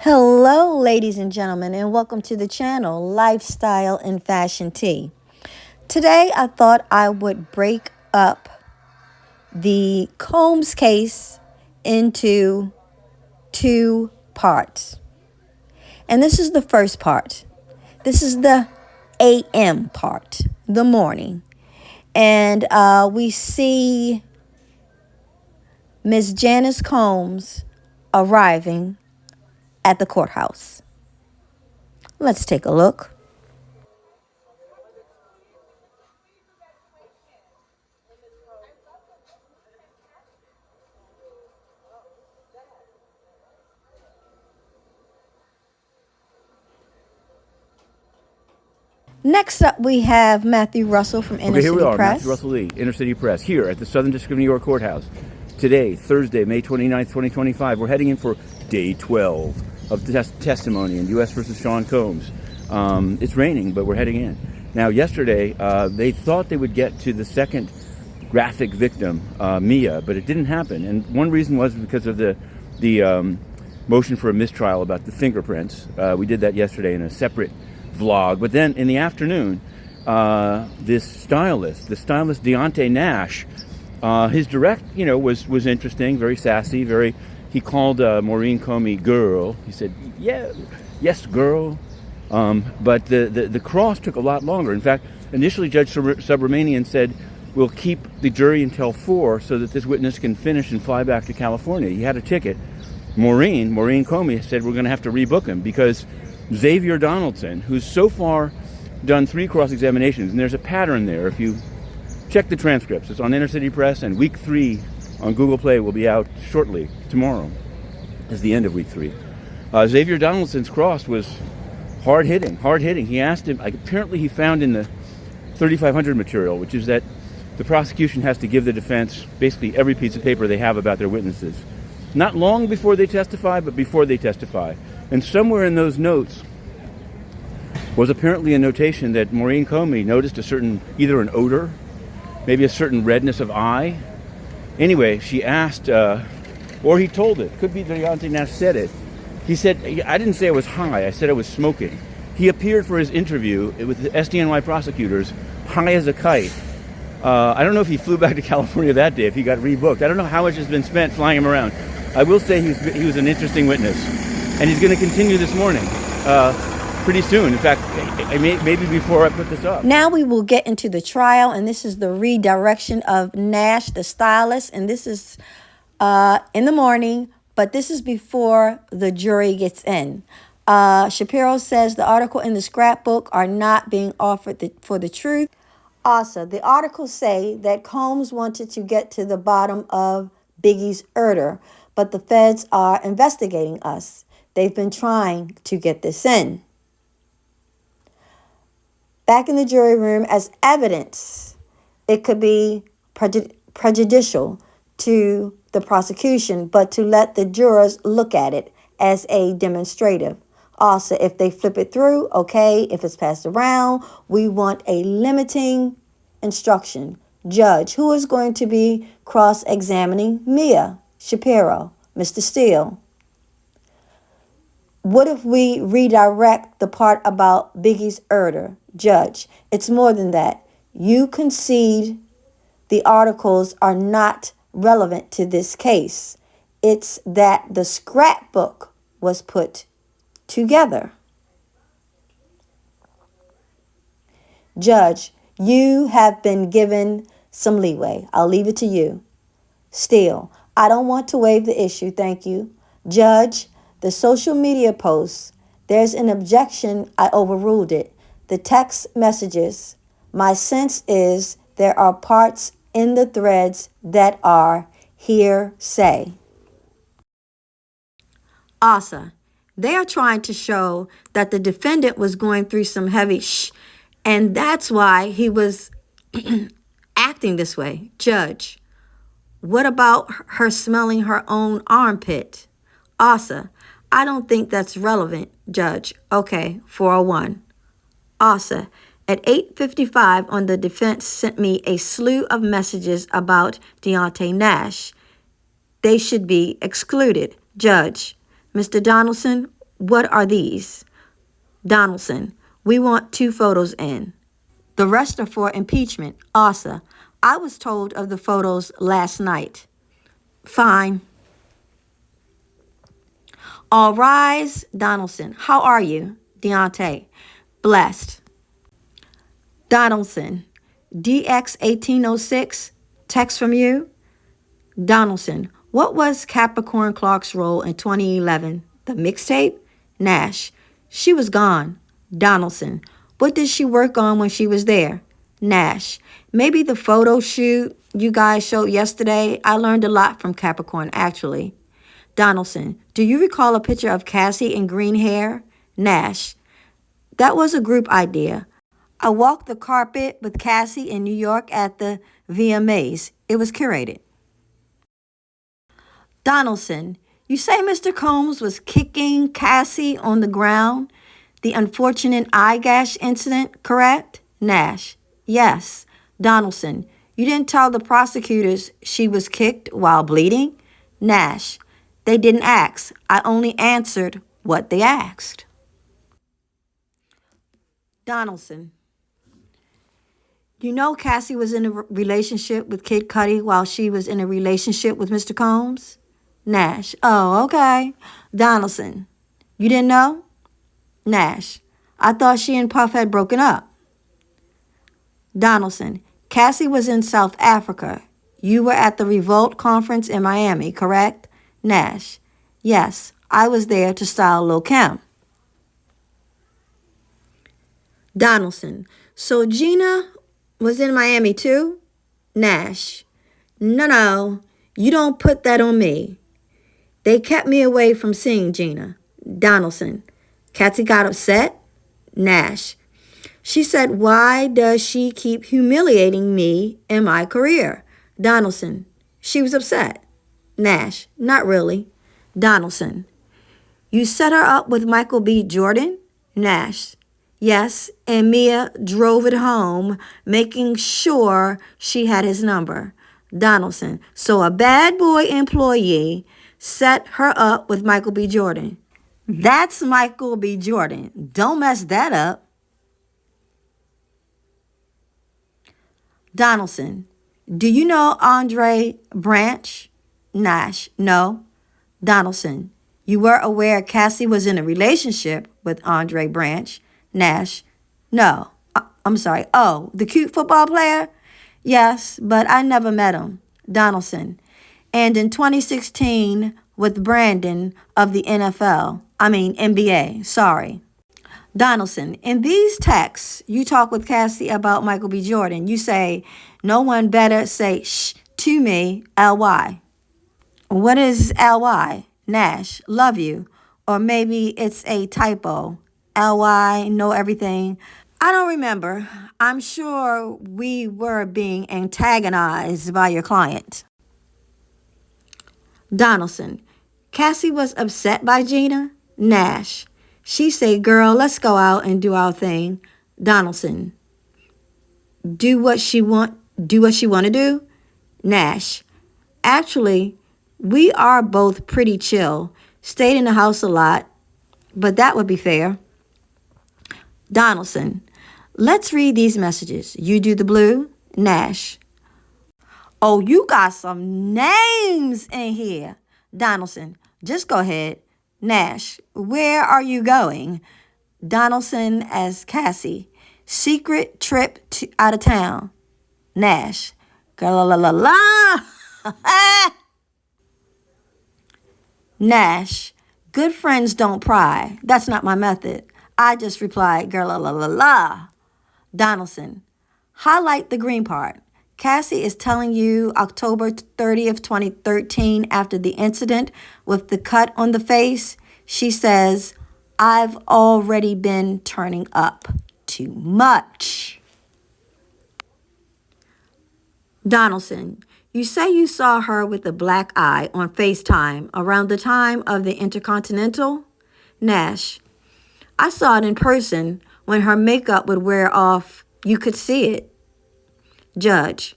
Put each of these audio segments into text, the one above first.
Hello, ladies and gentlemen, and welcome to the channel Lifestyle and Fashion Tea. Today, I thought I would break up the Combs case into two parts. And this is the first part. This is the AM part, the morning. And we see Miss Janice Combs arriving at the courthouse. Let's take a look. Next up, we have Matthew Russell from Inner Okay, here we City are, Press. Matthew Russell Lee, Inner City Press, here at the Southern District of New York Courthouse. Today, Thursday, May 29th, 2025, we're heading in for Day 12 of testimony in U.S. versus Sean Combs. It's raining, but we're heading in. Now, yesterday, they thought they would get to the second graphic victim, Mia, but it didn't happen. And one reason was because of the motion for a mistrial about the fingerprints. We did that yesterday in a separate vlog. But then in the afternoon, this stylist, the stylist Deontay Nash, his direct, was interesting, very sassy, he called Maureen Comey girl. He said, yes, girl. But the cross took a lot longer. In fact, initially Judge Subramanian said, we'll keep the jury until 4 so that this witness can finish and fly back to California. He had a ticket. Maureen Comey said, we're going to have to rebook him because Xavier Donaldson, who's so far done 3 cross-examinations, and there's a pattern there. If you check the transcripts, it's on Inner City Press, and week 3 on Google Play will be out shortly. Tomorrow is the end of week 3. Xavier Donaldson's cross was hard hitting. He asked him, apparently he found in the 3500 material, which is that the prosecution has to give the defense basically every piece of paper they have about their witnesses. Not long before they testify, but before they testify. And somewhere in those notes was apparently a notation that Maureen Comey noticed either an odor, maybe a certain redness of eye. Anyway, she asked, or he told it. Could be Deontay Nash said it. He said, I didn't say I was high, I said I was smoking. He appeared for his interview with the SDNY prosecutors, high as a kite. I don't know if he flew back to California that day, if he got rebooked. I don't know how much has been spent flying him around. I will say he was an interesting witness. And he's going to continue this morning, pretty soon. In fact, maybe before I put this up. Now we will get into the trial, and this is the redirection of Nash, the stylist. And this is in the morning, but this is before the jury gets in. Shapiro says the article in the scrapbook are not being offered for the truth. Also, the articles say that Combs wanted to get to the bottom of Biggie's murder, but the feds are investigating us. They've been trying to get this in. Back in the jury room as evidence, it could be prejudicial to the prosecution, but to let the jurors look at it as a demonstrative. Also, if they flip it through, okay. If it's passed around, we want a limiting instruction. Judge, who is going to be cross-examining Mia? Shapiro, Mr. Steele. What if we redirect the part about Biggie's murder? Judge, it's more than that. You concede the articles are not relevant to this case. It's that the scrapbook was put together. Judge, you have been given some leeway. I'll leave it to you. Steele, I don't want to waive the issue, thank you. Judge, the social media posts, there's an objection, I overruled it. The text messages, my sense is there are parts in the threads that are hearsay. Asa, they are trying to show that the defendant was going through some heavy and that's why he was acting this way. Judge, what about her smelling her own armpit? Asa, I don't think that's relevant, Judge. Okay, 401. Asa, at 8:55 on the defense sent me a slew of messages about Deontay Nash. They should be excluded. Judge, Mr. Donaldson, What are these? Donaldson, we want 2 photos in. The rest are for impeachment. Asa, I was told of the photos last night. Fine. All rise. Donaldson, how are you? Deontay, blessed. Donaldson, DX 1806, text from you? Donaldson, what was Capricorn Clark's role in 2011? The mixtape? Nash, she was gone. Donaldson, what did she work on when she was there? Nash, maybe the photo shoot you guys showed yesterday. I learned a lot from Capricorn, actually. Donaldson, do you recall a picture of Cassie in green hair? Nash, that was a group idea. I walked the carpet with Cassie in New York at the VMAs. It was curated. Donaldson, you say Mr. Combs was kicking Cassie on the ground? The unfortunate eye gash incident, correct? Nash, yes. Donaldson, you didn't tell the prosecutors she was kicked while bleeding? Nash, they didn't ask. I only answered what they asked. Donaldson, you know Cassie was in a relationship with Kid Cudi while she was in a relationship with Mr. Combs? Nash, oh, okay. Donaldson, you didn't know? Nash, I thought she and Puff had broken up. Donaldson, Cassie was in South Africa. You were at the Revolt conference in Miami, correct? Nash, yes, I was there to style Lil' Kim. Donaldson, so Gina was in Miami too? Nash, no, you don't put that on me. They kept me away from seeing Gina. Donaldson, Cassie got upset? Nash, she said, why does she keep humiliating me in my career? Donaldson, she was upset. Nash, not really. Donaldson, you set her up with Michael B. Jordan? Nash, yes, and Mia drove it home, making sure she had his number. Donaldson, so a bad boy employee set her up with Michael B. Jordan. That's Michael B. Jordan. Don't mess that up. Donaldson, do you know Andre Branch? Nash, no. Donaldson, you were aware Cassie was in a relationship with Andre Branch? Nash, no. I'm sorry. Oh, the cute football player? Yes, but I never met him. Donaldson, and in 2016 with Brandon of the NBA, sorry. Donaldson, in these texts, you talk with Cassie about Michael B. Jordan. You say, no one better say shh to me, L.Y. What is L.Y.? Nash, love you. Or maybe it's a typo. L.Y., know everything. I don't remember. I'm sure we were being antagonized by your client. Donaldson, Cassie was upset by Gina? Nash, she said, girl, let's go out and do our thing. Donaldson, do what she want to do? Nash, actually, we are both pretty chill. Stayed in the house a lot, but that would be fair. Donaldson, let's read these messages. You do the blue? Nash, oh, you got some names in here. Donaldson, just go ahead. Nash, where are you going? Donaldson as Cassie, secret trip out of town. Nash, la la la la. Nash, good friends don't pry. That's not my method. I just replied, la la la la. Donaldson, highlight the green part. Cassie is telling you October 30th, 2013, after the incident with the cut on the face, she says, I've already been turning up too much. Donaldson, you say you saw her with a black eye on FaceTime around the time of the Intercontinental? Nash, I saw it in person when her makeup would wear off. You could see it. Judge,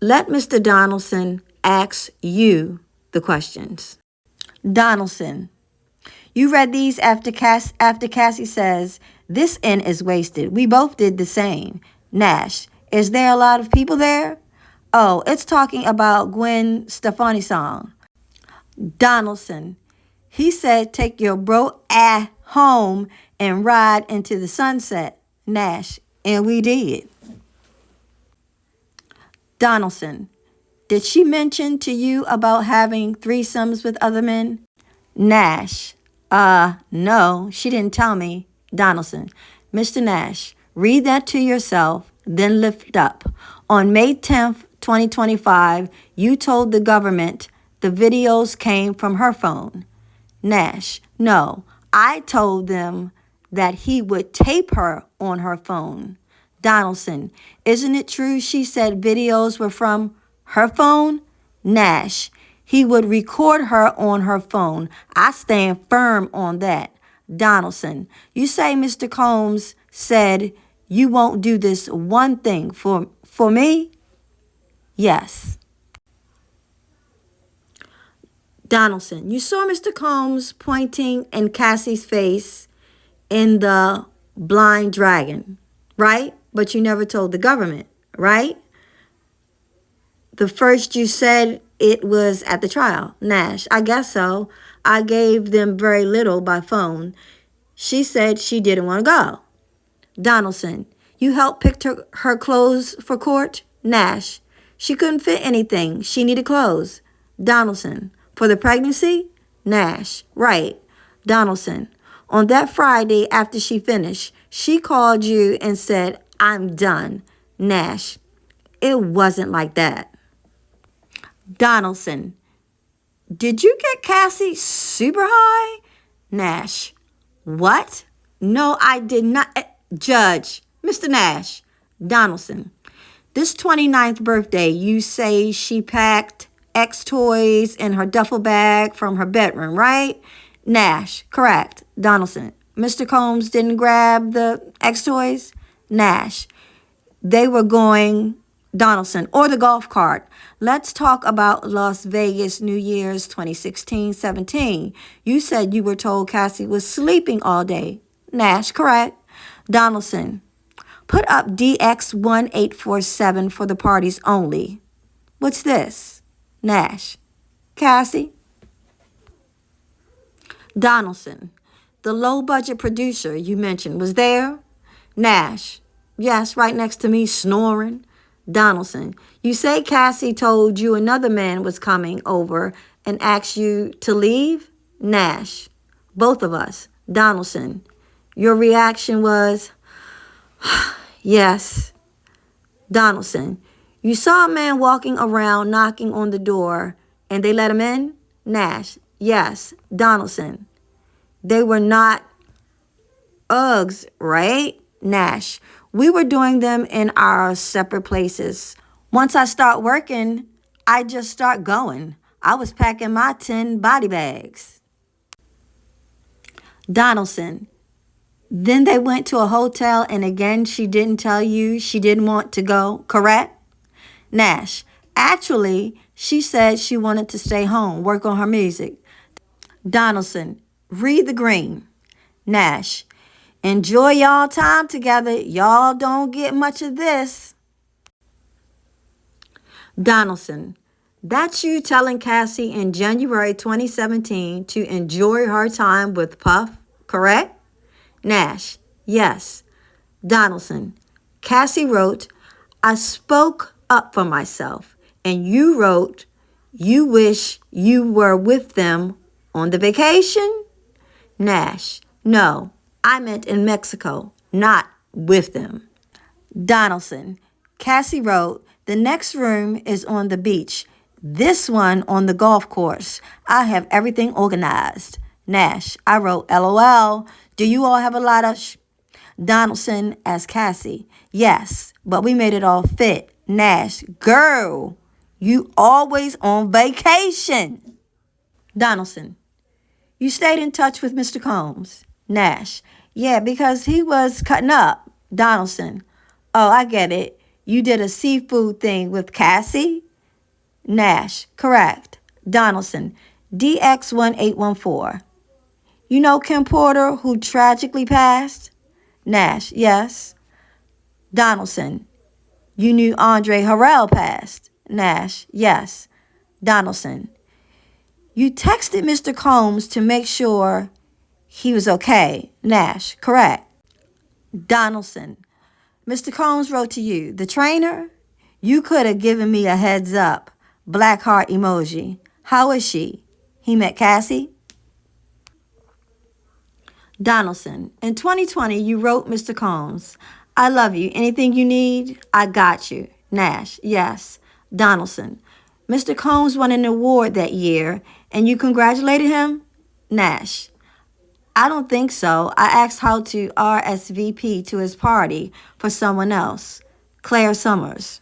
let Mr. Donaldson ask you the questions. Donaldson, You read these after Cassie says, this inn is wasted. We both did the same. Nash, is there a lot of people there? Oh, it's talking about Gwen Stefani's song. Donaldson, he said take your bro home and ride into the sunset. Nash, and we did. Donaldson, did she mention to you about having threesomes with other men? Nash, no, she didn't tell me. Donaldson, Mr. Nash, read that to yourself, then lift up. On May 10th, 2025, you told the government the videos came from her phone. Nash, no, I told them that he would tape her on her phone. Donaldson, isn't it true she said videos were from her phone? Nash, he would record her on her phone. I stand firm on that. Donaldson, you say Mr. Combs said you won't do this one thing for me? Yes. Donaldson, you saw Mr. Combs pointing in Cassie's face in the blind dragon, right? But you never told the government, right? The first you said it was at the trial. Nash, I guess so. I gave them very little by phone. She said she didn't want to go. Donaldson, you helped pick her clothes for court? Nash, she couldn't fit anything. She needed clothes. Donaldson, for the pregnancy? Nash, right. Donaldson, on that Friday after she finished, she called you and said, I'm done. Nash, it wasn't like that. Donaldson, did you get Cassie super high? Nash, what? No, I did not. Judge, Mr. Nash. Donaldson, this 29th birthday, you say she packed X toys in her duffel bag from her bedroom, right? Nash, correct. Donaldson, Mr. Combs didn't grab the X toys? Nash, they were going, Donaldson, or the golf cart. Let's talk about Las Vegas New Year's 2016-17. You said you were told Cassie was sleeping all day. Nash, correct. Donaldson, put up DX1847 for the parties only. What's this? Nash, Cassie. Donaldson, the low-budget producer you mentioned was there? Nash, yes, right next to me, snoring. Donaldson, you say Cassie told you another man was coming over and asked you to leave? Nash, both of us. Donaldson, your reaction was, yes. Donaldson, you saw a man walking around knocking on the door and they let him in? Nash, yes. Donaldson, they were not Uggs, right? Nash, we were doing them in our separate places. Once I start working, I just start going. I was packing my 10 body bags. Donaldson, then they went to a hotel and again she didn't tell you she didn't want to go, correct? Nash, actually, she said she wanted to stay home, work on her music. Donaldson, read the green. Nash, enjoy y'all time together. Y'all don't get much of this. Donaldson, that's you telling Cassie in January 2017 to enjoy her time with Puff, correct? Nash, yes. Donaldson, Cassie wrote, I spoke up for myself. And you wrote, you wish you were with them on the vacation? Nash, no, I meant in Mexico, not with them. Donaldson, Cassie wrote, the next room is on the beach. This one on the golf course. I have everything organized. Nash, I wrote, LOL. Do you all have a lot of Donaldson as Cassie. Yes, but we made it all fit. Nash, girl, you always on vacation. Donaldson, you stayed in touch with Mr. Combs. Nash, yeah, because he was cutting up. Donaldson, oh, I get it. You did a seafood thing with Cassie? Nash, correct. Donaldson, DX1814. You know Kim Porter, who tragically passed? Nash, yes. Donaldson, you knew Andre Harrell passed? Nash, yes. Donaldson, you texted Mr. Combs to make sure he was okay? Nash, correct. Donaldson, Mr. Combs wrote to you, the trainer? You could have given me a heads up. Black heart emoji. How is she? He met Cassie? Donaldson, in 2020, you wrote Mr. Combs, I love you. Anything you need, I got you. Nash, yes. Donaldson, Mr. Combs won an award that year, and you congratulated him? Nash, I don't think so. I asked how to RSVP to his party for someone else. Claire Summers.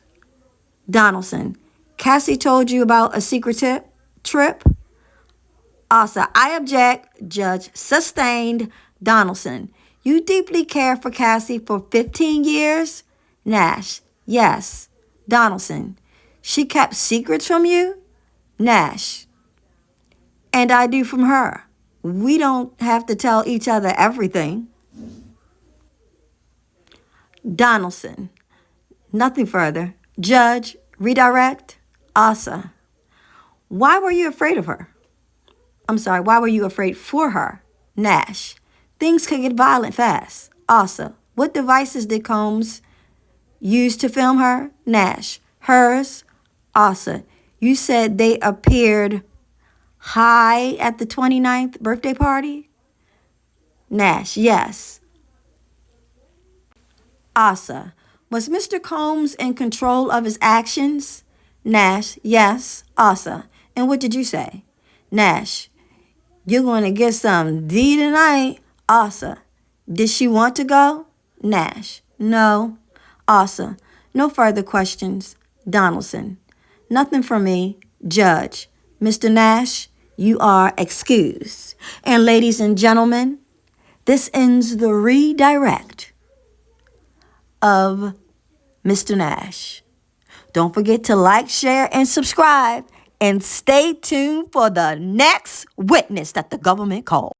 Donaldson, Cassie told you about a secret trip? Asa, I object. Judge sustained. Donaldson, you deeply cared for Cassie for 15 years? Nash, yes. Donaldson, she kept secrets from you? Nash, and I do from her. We don't have to tell each other everything. Donaldson, nothing further. Judge, redirect. Asa, why were you afraid of her? Why were you afraid for her? Nash, things could get violent fast. Asa, what devices did Combs use to film her? Nash, hers. Asa, you said they appeared high at the 29th birthday party? Nash, yes. Asa, was Mr. Combs in control of his actions? Nash, yes. Asa, and what did you say? Nash, you're going to get some D tonight. Asa, did she want to go? Nash, no. Asa, no further questions. Donaldson, nothing from me. Judge, Mr. Nash, you are excused. And ladies and gentlemen, this ends the redirect of Mr. Nash. Don't forget to like, share, and subscribe. And stay tuned for the next witness that the government called.